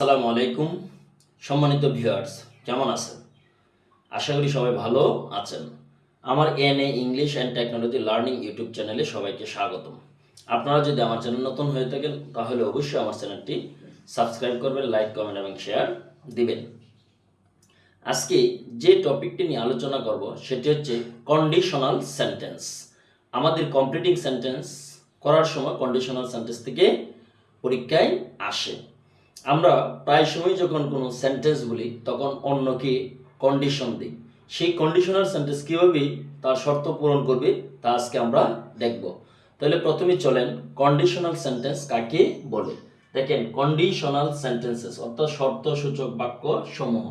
আসসালামু আলাইকুম সম্মানিত ভিউয়ার্স, কেমন আছেন? আশা করি সবাই ভালো আছেন। আমার N A English and technology learning YouTube চ্যানেলে সবাইকে স্বাগতম। আপনারা যদি আমার চ্যানেল নতুন হয়ে থাকেন তাহলে অবশ্যই আমার চ্যানেলটি সাবস্ক্রাইব করবেন, লাইক, কমেন্ট এবং শেয়ার দিবেন। আজকে যে টপিকটি নিয়ে আলোচনা করব সেটি হচ্ছে কন্ডিশনাল সেন্টেন্স। আমাদের কমপ্লিটিং সেন্টেন্স করার সময় কন্ডিশনাল সেন্টেন্স থেকে পরীক্ষায় আসে। আমরা প্রায় সময় যখন কোনো সেন্টেন্স বলি তখন অন্যকে কন্ডিশন দিই। সেই কন্ডিশনাল সেন্টেন্স কীভাবে তার শর্ত পূরণ করবে তা আজকে আমরা দেখব। তাহলে প্রথমে চলেন কন্ডিশনাল সেন্টেন্স কাকে বলে। দেখেন, কন্ডিশনাল সেন্টেন্সেস অর্থাৎ শর্তসূচক বাক্য সমূহ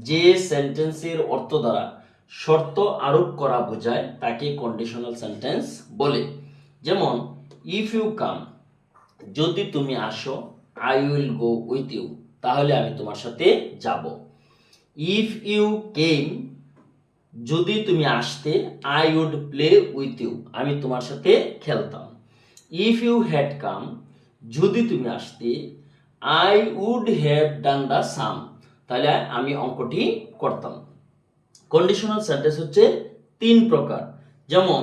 যে সেন্টেন্সের অর্থ দ্বারা শর্ত আরোপ করা বোঝায় তাকে কন্ডিশনাল সেন্টেন্স বলে। যেমন, ইফ ইউ কাম, যদি তুমি আসো, I will go with you, তাহলে আমি তোমার সাথে যাব। ইফ ইউ কেম, যদি তুমি আসতে, I would play with you, আমি তোমার সাথে খেলতাম। ইফ ইউ হ্যাড কাম, যদি তুমি আসতে, I would have done the sum, তাহলে আমি অঙ্কটি করতাম। কন্ডিশনাল সেন্টেন্স হচ্ছে তিন প্রকার। যেমন,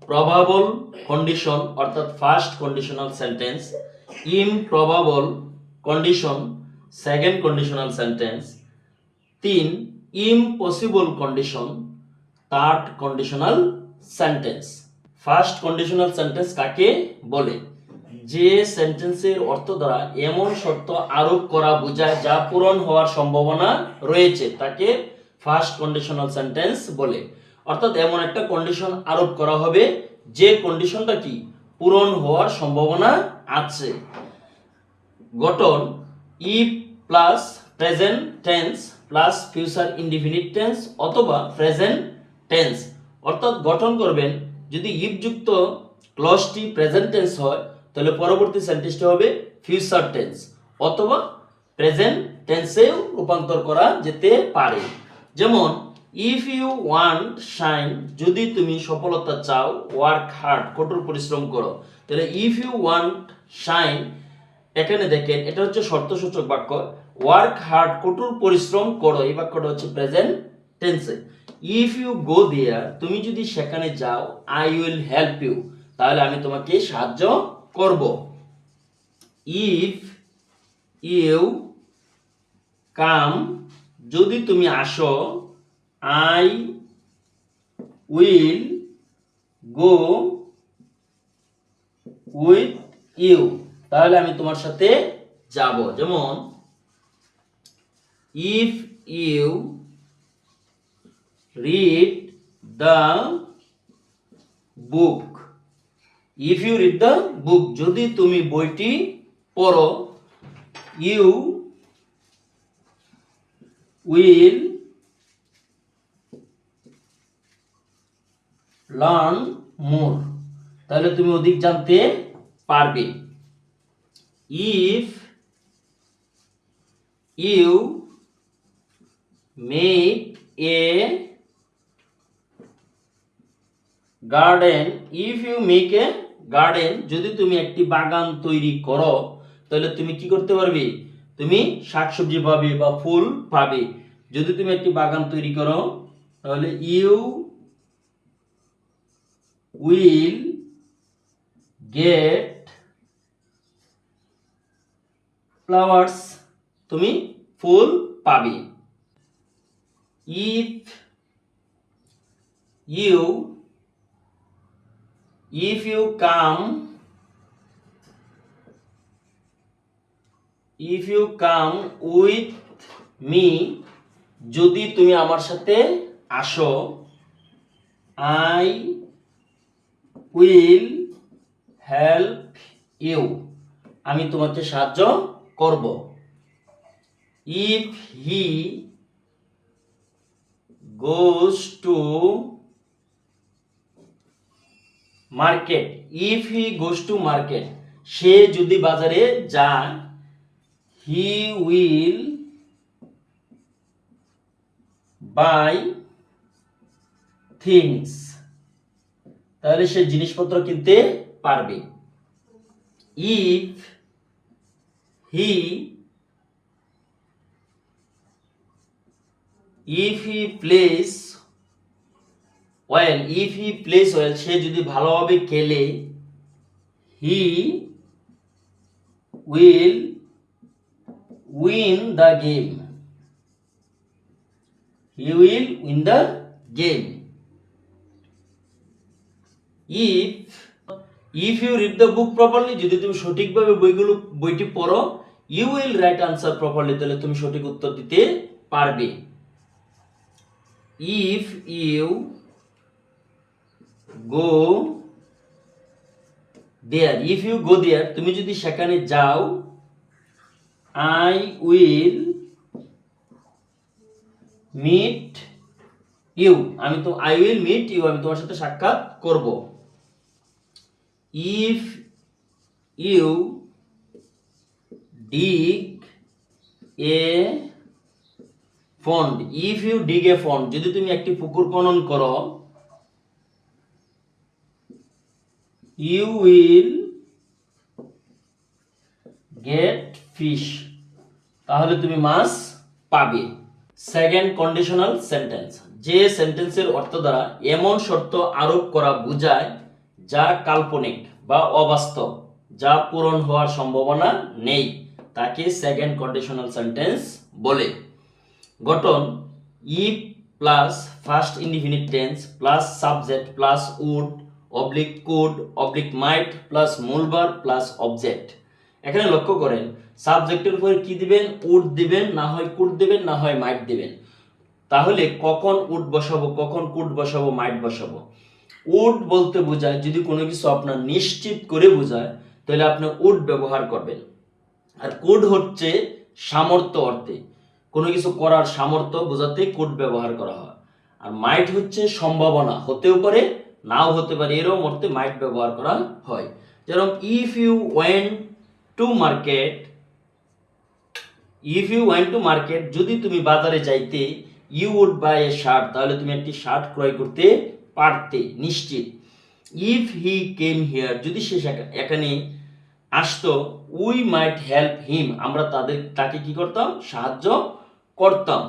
প্রবাবল কন্ডিশন অর্থাৎ first conditional sentence, improbable condition second conditional sentence, তিন impossible condition third conditional sentence. First conditional sentence কাকে বলে? যে সেন্টেন্সের অর্থ দ্বারা এমন শর্ত আরোপ করা বোঝায় যা পূরণ হওয়ার সম্ভাবনা রয়েছে তাকে ফার্স্ট কন্ডিশনাল সেন্টেন্স বলে। অর্থাৎ এমন একটা কন্ডিশন আরোপ করা হবে যে কন্ডিশনটা কি পূরণ হওয়ার সম্ভাবনা আছে। গঠন if plus present tense plus future indefinite tense অথবা প্রেজেন্ট টেন্স। অর্থাৎ গঠন করবেন, যদি ইফ যুক্ত ক্লজটি প্রেজেন্ট টেন্স হয় তাহলে পরবর্তী সেন্টেন্সটি হবে ফিউচার টেন্স অথবা প্রেজেন্ট টেন্সেও রূপান্তর করা যেতে পারে। যেমন, ইফ ইউ ওয়ান্ট শাইন, যদি তুমি সফলতা চাও, ওয়ার্ক হার্ড, কঠোর পরিশ্রম করো। তাহলে ইফ ইউ ওয়ান্ট শাইন, এখানে দেখেন এটা হচ্ছে শর্তসূচক বাক্য। ওয়ার্ক হার্ড, কঠোর পরিশ্রম করো, এই বাক্যটা হচ্ছে প্রেজেন্ট টেন্সে। ইফ ইউ গো দেয়ার, তুমি যদি সেখানে যাও, আই উইল হেল্প ইউ, তাহলে আমি তোমাকে সাহায্য করব। ইফ ইউ কাম, যদি তুমি আসো, I will go with you, তাহলে আমি তোমার সাথে যাব। যেমন, if you read the book, if you read the book, যদি তুমি বইটি পড়ো, ইউ উইল লার্ন মোর, তাহলে তুমি অধিক জানতে পারবে। If you make a garden, if you make a garden, যদি তুমি একটি বাগান তৈরি করো তাহলে তুমি কি করতে পারবে? তুমি শাকসবজি পাবে বা ফুল পাবে। যদি তুমি একটি বাগান তৈরি করো তাহলে ইউ উইল গেট ফ্লাওয়ার্স, তুমি ফুল পাবে। If you If you come with me, যদি তুমি আমার সাথে আসো, I will help you, আমি তোমাকে সাহায্য করব। If he goes to market, if he goes to market, সে যদি বাজারে যায়, হি উইল বাই থিংস, তাহলে সে জিনিসপত্র কিনতে পারবে। If he if he plays well, if he plays well, সে যদি ভালোভাবে খেলে, he will win the game, he will win the game. If you read the book properly, যদি তুমি সঠিকভাবে বইটি পড়ো, you will write answer properly, তাহলে তুমি সঠিক উত্তর দিতে পারবে। If you go there, if you go there, তুমি যদি সেখানে যাও, I will meet you, I will meet you, আমি তোমার সাথে সাক্ষাৎ করব। If you dig a pond, if you dig a pond, যদি তুমি একটি পুকুর খনন করো, ইউ উইল গেট ফিশ, তাহলে তুমি মাছ পাবে। সেকেন্ড কন্ডিশনাল সেন্টেন্স, যে সেন্টেন্সের অর্থ দ্বারা এমন শর্ত আরোপ করা বোঝায় যা কাল্পনিক বা অবাস্তব, যা পূরণ হওয়ার সম্ভাবনা নেই, তাকে সেকেন্ড কন্ডিশনাল সেন্টেন্স বলে। গঠন: if plus first indefinite tense plus subject plus would oblique could oblique might plus মূল ভার্ব প্লাস অবজেক্ট। এখানে লক্ষ্য করেন, সাবজেক্টের উপরে কি দিবেন? উড দিবেন, না হয় কুড দিবেন, না হয় মাইট দিবেন। তাহলে কখন উড বসাবো, কখন কুড বসাবো, মাইট বসাবো? উড বলতে বোঝায় যদি কোনো কিছু আপনার নিশ্চিত করে বোঝায়, তাহলে আপনি উড ব্যবহার করবেন। আর কুড হচ্ছে সামর্থ্য অর্থে, কোনো কিছু করার সামর্থ্য বোঝাতে কুড ব্যবহার করা হয়। আর মাইট হচ্ছে সম্ভাবনা, হতেও পারে নাও হতে পারে, এরকম অর্থে মাইট ব্যবহার করা হয়। যেরকম if you went to market, if you went to market, যদি তুমি বাজারে যাইতে, you would buy a shirt, তাহলে তুমি একটি শার্ট ক্রয় করতে পারতে, নিশ্চিত। ইফ হি কেম হিয়ার, যদি সে এখানে আসতো, উই মাইট হেল্প হিম, আমরা তাকে কি করতাম? সাহায্য করতাম।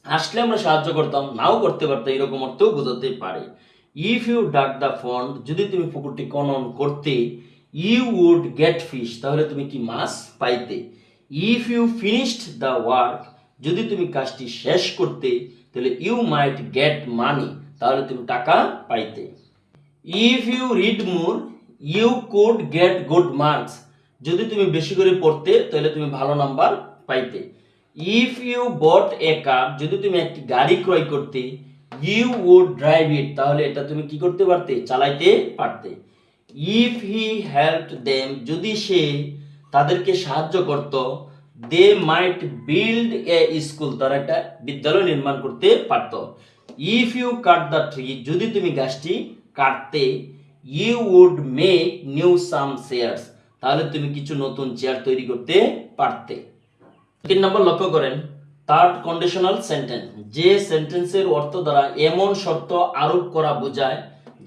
আসলে আমরা সাহায্য করতাম, নাও করতে পারতাম, এরকম অর্থও বোঝাতে পারে। ইফ ইউ ডাক দ্য পন্ড, যদি তুমি পুকুরটি খনন করতে, ইউ উড গেট ফিশ, তাহলে তুমি কি মাছ পাইতে। If you finished the work, যদি তুমি কাজটি শেষ করতে, তাহলে ইউ মাইট গেট মানি, তাহলে তুমি টাকা পাইতে। If you read more, you could get good marks, যদি তুমি বেশি করে পড়তে, তাহলে তুমি ভালো নাম্বার পাইতে। ইফ ইউ বট এ কার, যদি তুমি একটি গাড়ি ক্রয় করতে, ইউ উড ড্রাইভ ইট, তাহলে এটা তুমি কি করতে পারতে? চালাইতে পারতে। ইফ হি হেল্পড দেম, যদি সে তাদেরকে সাহায্য করত, দে মাইট বিল্ড এ স্কুল, তারা একটা বিদ্যালয় নির্মাণ করতে পারত। If you cut the tree, যদি তুমি গাছটি কাটতে, you would make new some chairs, তাহলে তুমি কিছু নতুন চেয়ার তৈরি করতে পারতে। 3 নম্বর লক্ষ্য করেন, থার্ড কন্ডিশনাল সেন্টেন্স, যে সেন্টেন্সের অর্থ দ্বারা এমন শর্ত আরোপ করা বোঝায়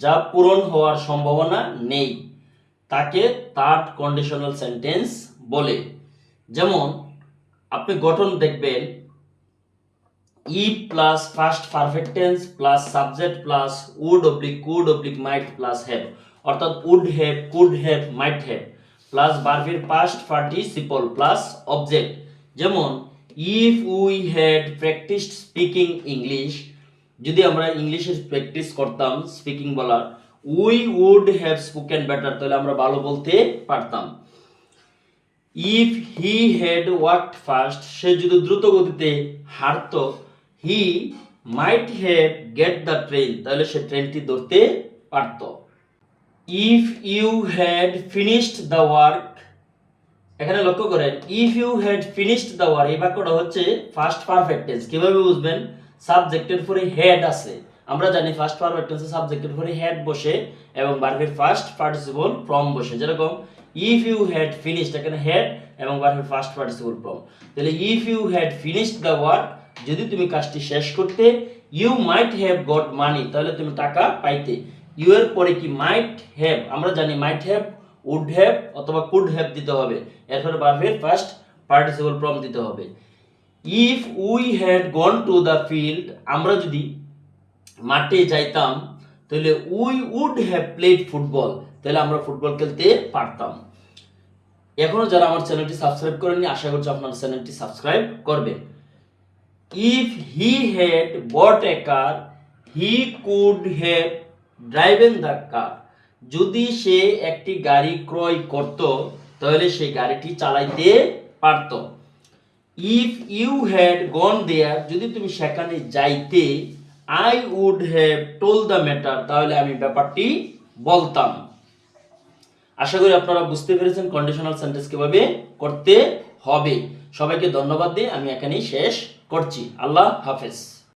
যা পূরণ হওয়ার সম্ভাবনা নেই, তাকে থার্ড কন্ডিশনাল সেন্টেন্স বলে। যেমন আপনি গঠন দেখবেন, if plus first perfect tense plus subject plus would oblique could oblique might plus have, অর্থাৎ would have, could have, might have plus ভার্বের পাস্ট পার্টিসিপল প্লাস অবজেক্ট। যেমন if we had practised speaking English, যদি আমরা ইংলিশে practice করতাম speaking বলার, we would have spoken better, তাহলে আমরা ভালো বলতে পারতাম। If he had walked fast, সে যদি দ্রুত গতিতে হাঁটতো, he might have get the train, তাহলে সে ট্রেনটি ধরতে পারত। If you had finished the work, এখানে লক্ষ্য করেন, if you had finished the work, এই বাক্যটা হচ্ছে ফার্স্ট পারফেক্ট টেন্স। কিভাবে বুঝবেন? সাবজেক্টের পরে হেড আছে, আমরা জানি ফার্স্ট পারফেক্ট টেন্সে সাবজেক্টের পরে হেড বসে এবং ভার্বের ফার্স্ট পার্টিসিপল ফর্ম বসে। যেরকম ইফ ইউ হ্যাড ফিনিশড, এখানে হেড এবং ভার্বের ফার্স্ট পার্টিসিপল ফর্ম। তাহলে if you had finished the work, যদি তুমি কাজটি শেষ করতে, you might have got money, তাহলে তুমি টাকা পাইতে। ইউ এর পরে কি? মাইট হ্যাভ, আমরা জানি মাইট হ্যাভ, উড হ্যাভ অথবা কুড হ্যাভ দিতে হবে, এরপরে ভার্বের ফার্স্ট পার্টিসিপল ফর্ম দিতে হবে। If we had gone to the field, আমরা যদি মাঠে যাইতাম তাহলে we would have played football, তাহলে আমরা ফুটবল খেলতে পারতাম। এখনো যারা আমার চ্যানেলটি সাবস্ক্রাইব করেননি, আশা করছি আপনারা চ্যানেলটি সাবস্ক্রাইব করবেন। If he had bought a car he could have driven the car, যদি সে একটি গাড়ি ক্রয় করত তাহলে সেই গাড়িটি চালাইতে পারত। If you had gone there, যদি তুমি সেখানে যাইতে, I would have told the matter, তাহলে আমি ব্যাপারটি বলতাম। আশা করি আপনারা বুঝতে পেরেছেন কন্ডিশনাল সেন্টেন্স কিভাবে করতে হবে। সবাইকে ধন্যবাদ দিয়ে আমি এখানেই শেষ করছি। আল্লাহ হাফেজ।